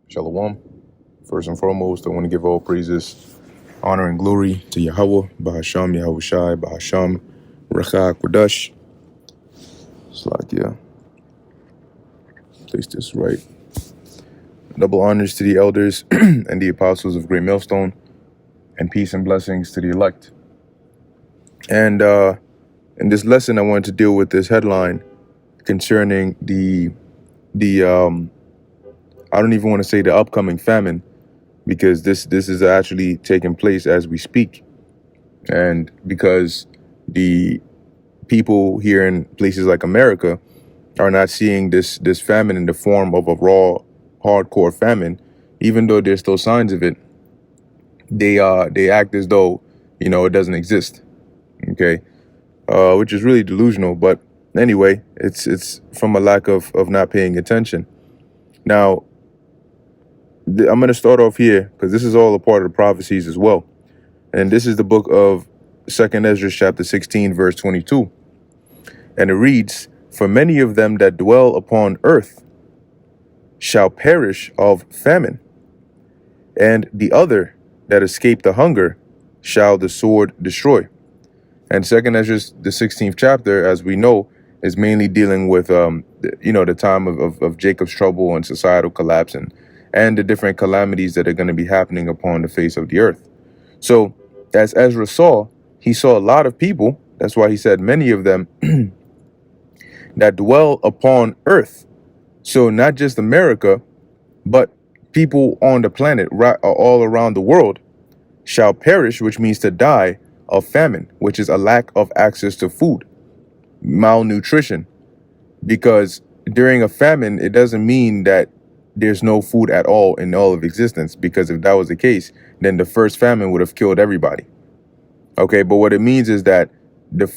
Shalom. First and foremost, I want to give all praises, honor, and glory to Yahweh, Bahasham, Yahushai, Bahasham, Recha, Kodash. Slakia. Place this right. Double honors to the elders and the apostles of Great Millstone, and peace and blessings to the elect. And in this lesson, I wanted to deal with this headline concerning the I don't even want to say the upcoming famine, because this is actually taking place as we speak. And because the people here in places like America are not seeing this famine in the form of a raw, hardcore famine, even though there's still signs of it, they act as though, it doesn't exist. Okay. Which is really delusional. But anyway, it's from a lack of not paying attention. Now, I'm going to start off here because this is all a part of the prophecies as well. And this is the book of 2nd Ezra chapter 16, verse 22. And it reads, "For many of them that dwell upon earth shall perish of famine, and the other that escape the hunger shall the sword destroy." And 2nd Ezra, the 16th chapter, as we know, is mainly dealing with, the time of Jacob's trouble and societal collapse and the different calamities that are going to be happening upon the face of the earth. So as Ezra saw, he saw a lot of people. That's why he said many of them that dwell upon earth. So not just America, but people on the planet, right, all around the world, shall perish, which means to die of famine, which is a lack of access to food, malnutrition. Because during a famine, it doesn't mean that there's no food at all in all of existence, because if that was the case, then the first famine would have killed everybody. Okay, but what it means is that the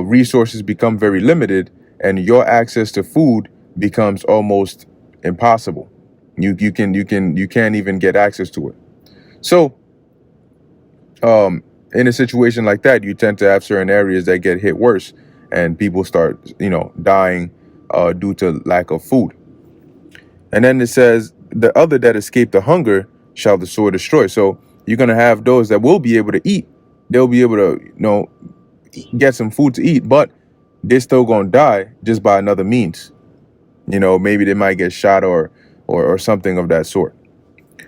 resources become very limited, and your access to food becomes almost impossible. You can't even get access to it. So, in a situation like that, you tend to have certain areas that get hit worse, and people start, dying due to lack of food. And then it says, "The other that escape the hunger shall the sword destroy." So you're going to have those that will be able to eat. They'll be able to, get some food to eat, but they're still going to die just by another means. Maybe they might get shot or something of that sort.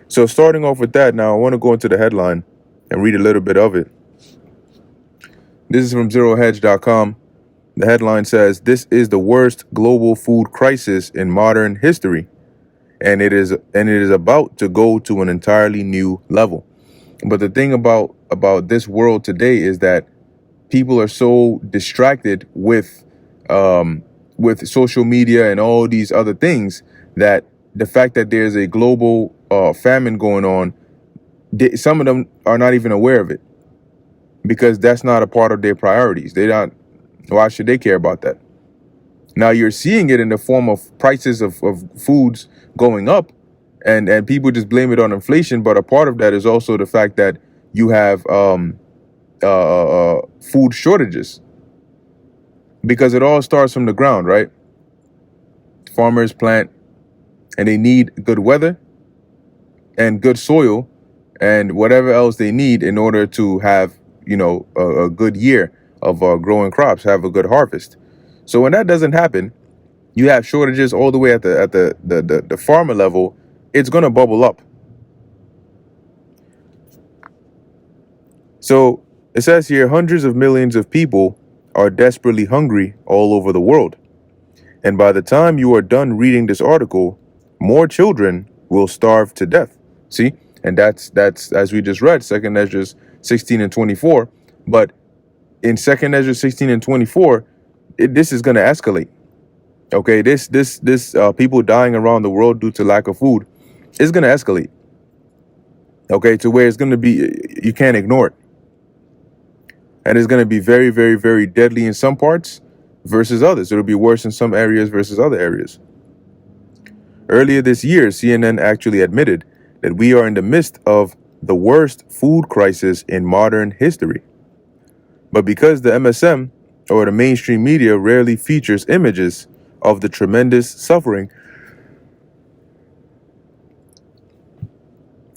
So starting off with that, now I want to go into the headline and read a little bit of it. This is from ZeroHedge.com. The headline says, "This is the worst global food crisis in modern history. And it is about to go to an entirely new level." But the thing about this world today is that people are so distracted with social media and all these other things that the fact that there's a global famine going on, some of them are not even aware of it, because that's not a part of their priorities. Why should they care about that? Now you're seeing it in the form of prices of foods going up, and people just blame it on inflation. But a part of that is also the fact that you have food shortages, because it all starts from the ground, right? Farmers plant, and they need good weather and good soil and whatever else they need in order to have, a good year of growing crops, have a good harvest. So when that doesn't happen, you have shortages all the way at the farmer level. It's going to bubble up. So it says here, hundreds of millions of people are desperately hungry all over the world. And by the time you are done reading this article, more children will starve to death. See? And that's as we just read, 2nd Ezra 16 and 24. But in 2nd Ezra 16 and 24, this is going to escalate. Okay, this people dying around the world due to lack of food is going to escalate. Okay, to where it's going to be, you can't ignore it. And it's going to be very, very, very deadly in some parts versus others. It'll be worse in some areas versus other areas. Earlier this year, CNN actually admitted that we are in the midst of the worst food crisis in modern history. But because the MSM, or the mainstream media, rarely features images of the tremendous suffering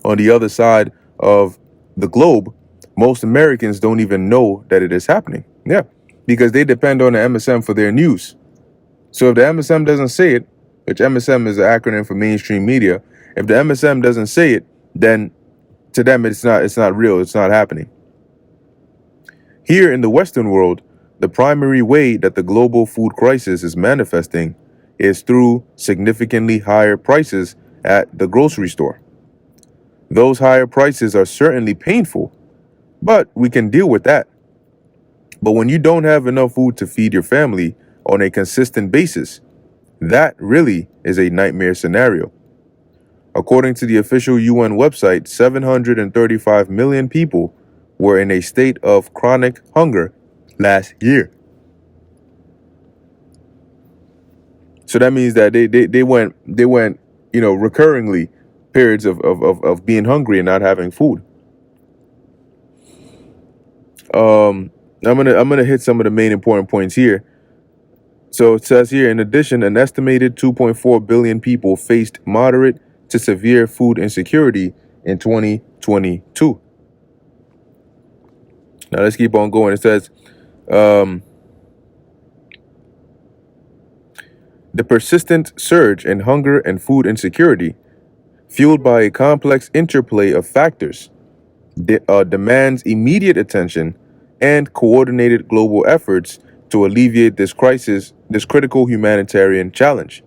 On the other side of the globe, most Americans don't even know that it is happening. Yeah, because they depend on the MSM for their news. So if the MSM doesn't say it, which MSM is an acronym for mainstream media, if the MSM doesn't say it, then to them it's not real, it's not happening. Here in the Western world, the primary way that the global food crisis is manifesting is through significantly higher prices at the grocery store. Those higher prices are certainly painful, but we can deal with that. But when you don't have enough food to feed your family on a consistent basis, that really is a nightmare scenario. According to the official UN website, 735 million people were in a state of chronic hunger last year. So that means that they went recurringly periods of being hungry and not having food. I'm gonna hit some of the main important points here. So it says here, in addition, an estimated 2.4 billion people faced moderate to severe food insecurity in 2022. Now let's keep on going. It says, the persistent surge in hunger and food insecurity, fueled by a complex interplay of factors, demands immediate attention and coordinated global efforts to alleviate this crisis, this critical humanitarian challenge.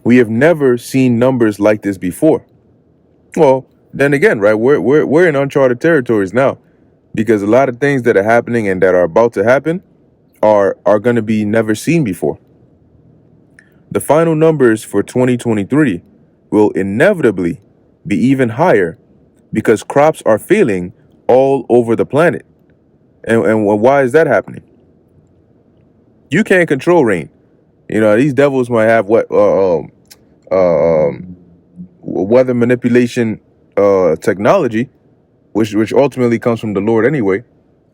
We have never seen numbers like this before. Well, then again, right, we're in uncharted territories now, because a lot of things that are happening and that are about to happen are going to be never seen before. The final numbers for 2023 will inevitably be even higher because crops are failing all over the planet. And why is that happening? You can't control rain. These devils might have weather manipulation technology, which ultimately comes from the Lord anyway.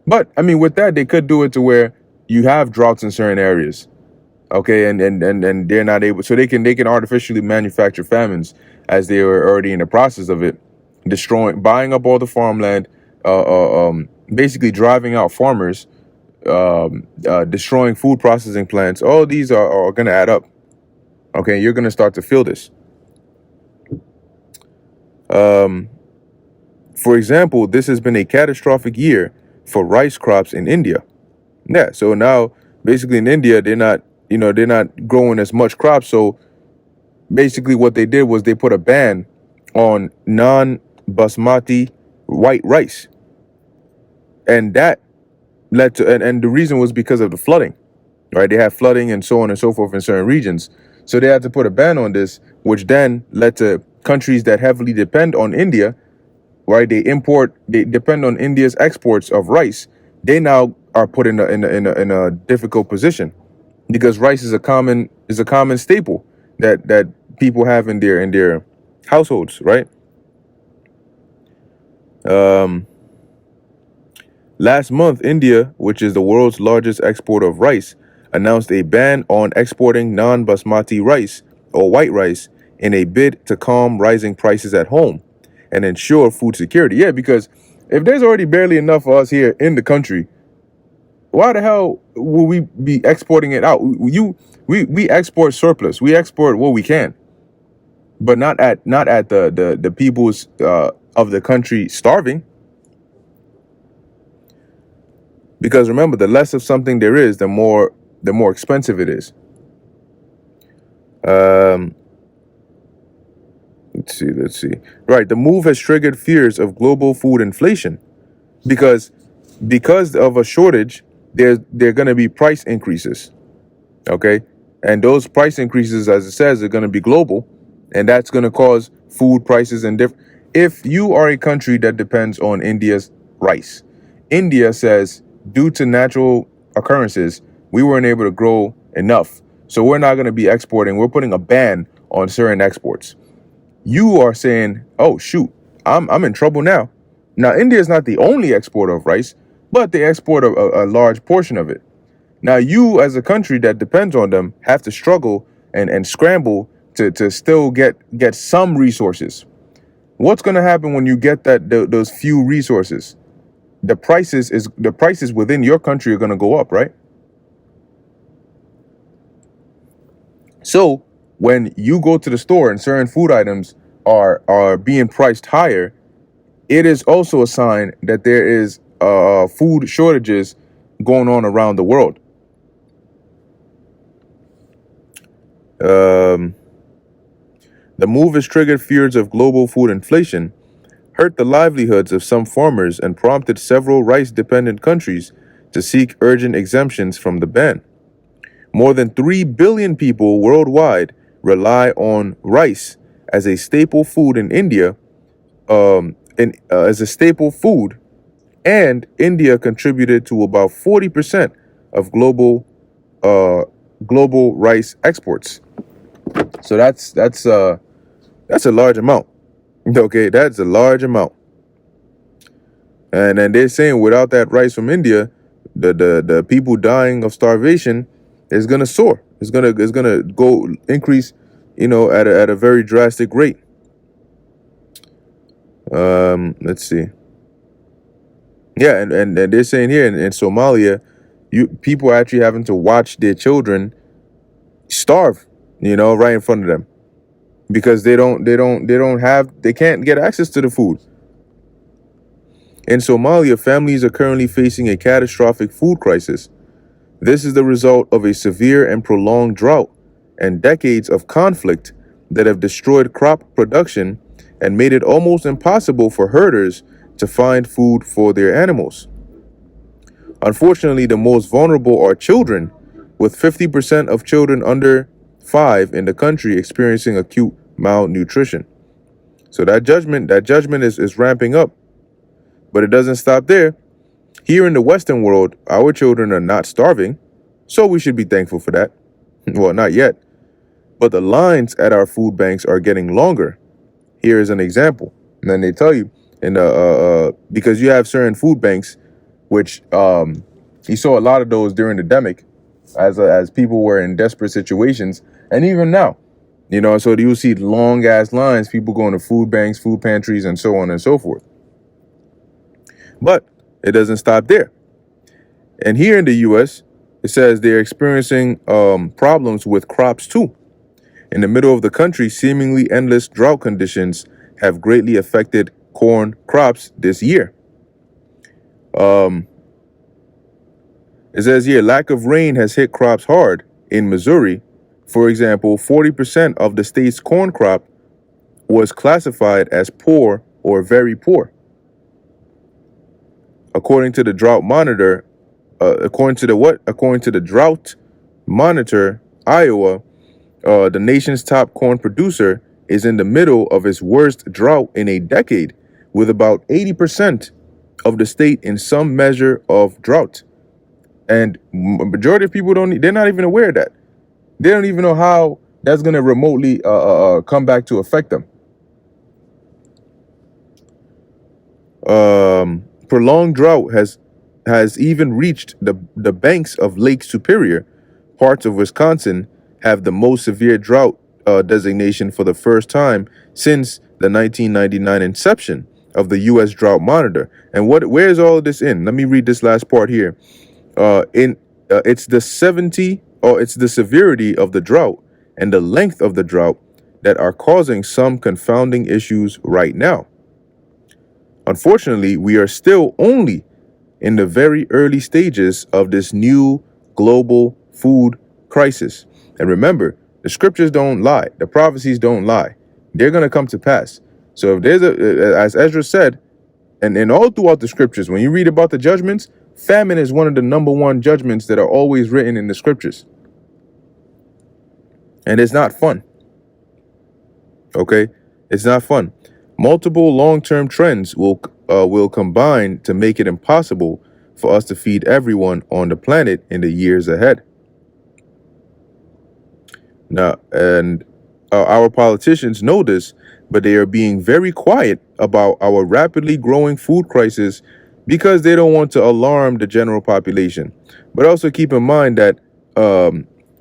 But I mean, with that, they could do it to where you have droughts in certain areas. Okay, and they're not able, so they can artificially manufacture famines as they are already in the process of it, buying up all the farmland, basically driving out farmers, destroying food processing plants. All these are going to add up. Okay, you're going to start to feel this. For example, this has been a catastrophic year for rice crops in India. Yeah, so now basically in India, they're not growing as much crops. So basically what they did was they put a ban on non-basmati white rice. And that led to, and the reason was because of the flooding, right? They had flooding and so on and so forth in certain regions. So they had to put a ban on this, which then led to countries that heavily depend on India, right? They depend on India's exports of rice. They now are put in a difficult position because rice is a common staple that people have in their households, right? Last month, India, which is the world's largest exporter of rice, announced a ban on exporting non-basmati rice or white rice in a bid to calm rising prices at home and ensure food security. Yeah, because if there's already barely enough for us here in the country, why the hell will we be exporting it out? We export surplus. We export what we can, but not at the people's of the country starving. Because remember, the less of something there is, the more expensive it is. Let's see. Right, the move has triggered fears of global food inflation, because of a shortage, there are going to be price increases. Okay, and those price increases, as it says, are going to be global, and that's going to cause food prices and different. If you are a country that depends on India's rice, India says, due to natural occurrences, we weren't able to grow enough. So we're not going to be exporting. We're putting a ban on certain exports. You are saying, oh, shoot, I'm in trouble now. Now, India is not the only exporter of rice, but they export a large portion of it. Now, you as a country that depends on them have to struggle and scramble to still get some resources. What's going to happen when you get those few resources? The prices within your country are going to go up, right? So when you go to the store and certain food items are being priced higher, it is also a sign that there is food shortages going on around the world. Um, the move has triggered fears of global food inflation, hurt the livelihoods of some farmers, and prompted several rice-dependent countries to seek urgent exemptions from the ban. More than 3 billion people worldwide rely on rice as a staple food in India, as a staple food, and India contributed to about 40% of uh, global rice exports. So that's a large amount. Okay, that's a large amount. And then they're saying without that rice from India, the people dying of starvation is gonna soar. It's gonna go increase, at a very drastic rate. Let's see. Yeah, and they're saying here in Somalia, people are actually having to watch their children starve, right in front of them because they can't get access to the food. In Somalia, families are currently facing a catastrophic food crisis. This is the result of a severe and prolonged drought and decades of conflict that have destroyed crop production and made it almost impossible for herders to find food for their animals. Unfortunately, the most vulnerable are children, with 50% of children under 5 in the country experiencing acute malnutrition. So that judgment is ramping up, but it doesn't stop there. Here in the Western world, our children are not starving, so we should be thankful for that. Well, not yet, but the lines at our food banks are getting longer. Here is an example. And then they tell you, because you have certain food banks, which you saw a lot of those during the demic, as people were in desperate situations, and even now, so you see long ass lines, people going to food banks, food pantries, and so on and so forth. But it doesn't stop there. And here in the U.S., it says they're experiencing problems with crops too. In the middle of the country, seemingly endless drought conditions have greatly affected corn crops this year. It says here, lack of rain has hit crops hard in Missouri. For example, 40% of the state's corn crop was classified as poor or very poor. According to the drought monitor, according to the drought monitor, Iowa, the nation's top corn producer, is in the middle of its worst drought in a decade, with about 80% of the state in some measure of drought. And majority of people they're not even aware of that. They don't even know how that's going to remotely come back to affect them. Prolonged drought has even reached the banks of Lake Superior. Parts of Wisconsin have the most severe drought designation for the first time since the 1999 inception of the U.S. Drought Monitor. And where's all of this in? Let me read this last part here. It's the severity of the drought and the length of the drought that are causing some confounding issues right now. Unfortunately, we are still only in the very early stages of this new global food crisis. And remember, the scriptures don't lie. The prophecies don't lie. They're going to come to pass. So if there's as Ezra said, and all throughout the scriptures, when you read about the judgments, famine is one of the number one judgments that are always written in the scriptures. And it's not fun. Okay? It's not fun. Multiple long-term trends will combine to make it impossible for us to feed everyone on the planet in the years ahead. Now, and our politicians know this, but they are being very quiet about our rapidly growing food crisis because they don't want to alarm the general population. But also keep in mind that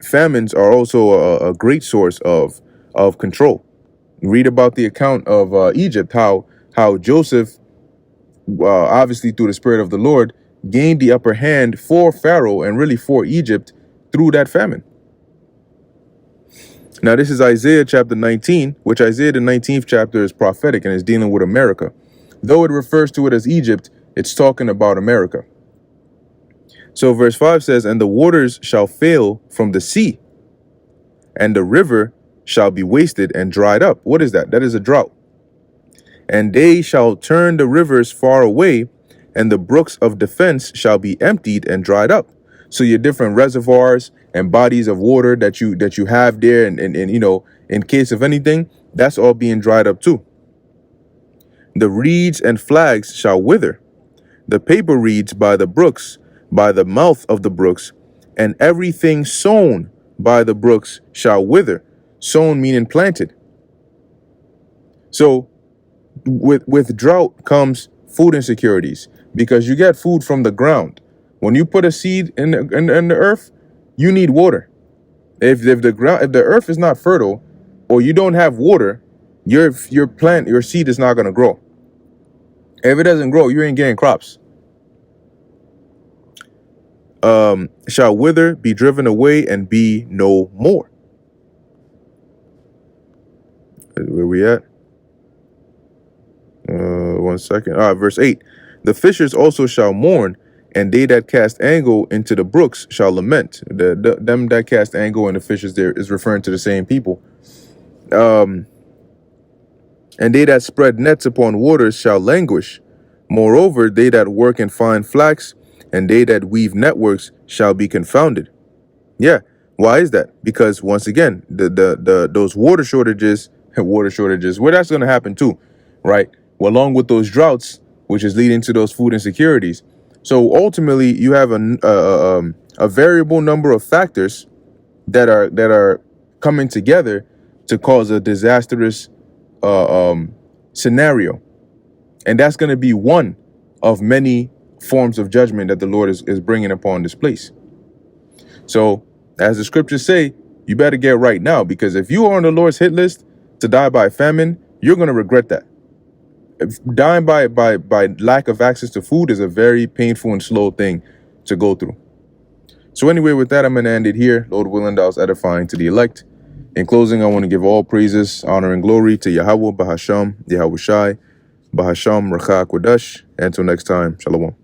famines are also a great source of control. Read about the account of Egypt, how Joseph, obviously through the Spirit of the Lord, gained the upper hand for Pharaoh and really for Egypt through that famine. Now, this is Isaiah chapter 19, which Isaiah the 19th chapter is prophetic and is dealing with America. Though it refers to it as Egypt, it's talking about America. So verse 5 says, and the waters shall fail from the sea, and the river shall be wasted and dried up. What is that? That is a drought. And they shall turn the rivers far away, and the brooks of defense shall be emptied and dried up. So your different reservoirs and bodies of water that you have there, and in case of anything, that's all being dried up too. The reeds and flags shall wither, the paper reeds by the brooks, by the mouth of the brooks, and everything sown by the brooks shall wither. Sown meaning planted. So with drought comes food insecurities, because you get food from the ground. When you put a seed in the earth, you need water. If the earth is not fertile, or you don't have water, your seed is not going to grow. If it doesn't grow, you ain't getting crops. Shall wither, be driven away, and be no more. Where we at? 1 second. Verse 8. The fishers also shall mourn, and they that cast angle into the brooks shall lament. Them that cast angle and the fishers there is referring to the same people. And they that spread nets upon waters shall languish. Moreover, they that work in fine flax and they that weave networks shall be confounded. Yeah. Why is that? Because once again, those water shortages, well, that's going to happen too, right? Well, along with those droughts, which is leading to those food insecurities. So ultimately, you have a variable number of factors that are coming together to cause a disastrous scenario, and that's going to be one of many forms of judgment that the Lord is bringing upon this place. So, as the scriptures say, you better get right now, because if you are on the Lord's hit list to die by famine, you're going to regret that. Dying by lack of access to food is a very painful and slow thing to go through. So anyway, with that, I'm going to end it here. Lord willing, that was edifying to the elect. In closing, I want to give all praises, honor, and glory to Yahweh, Bahasham, Yahweh Shai, Bahasham, Racha, Kodesh. Until next time, Shalom.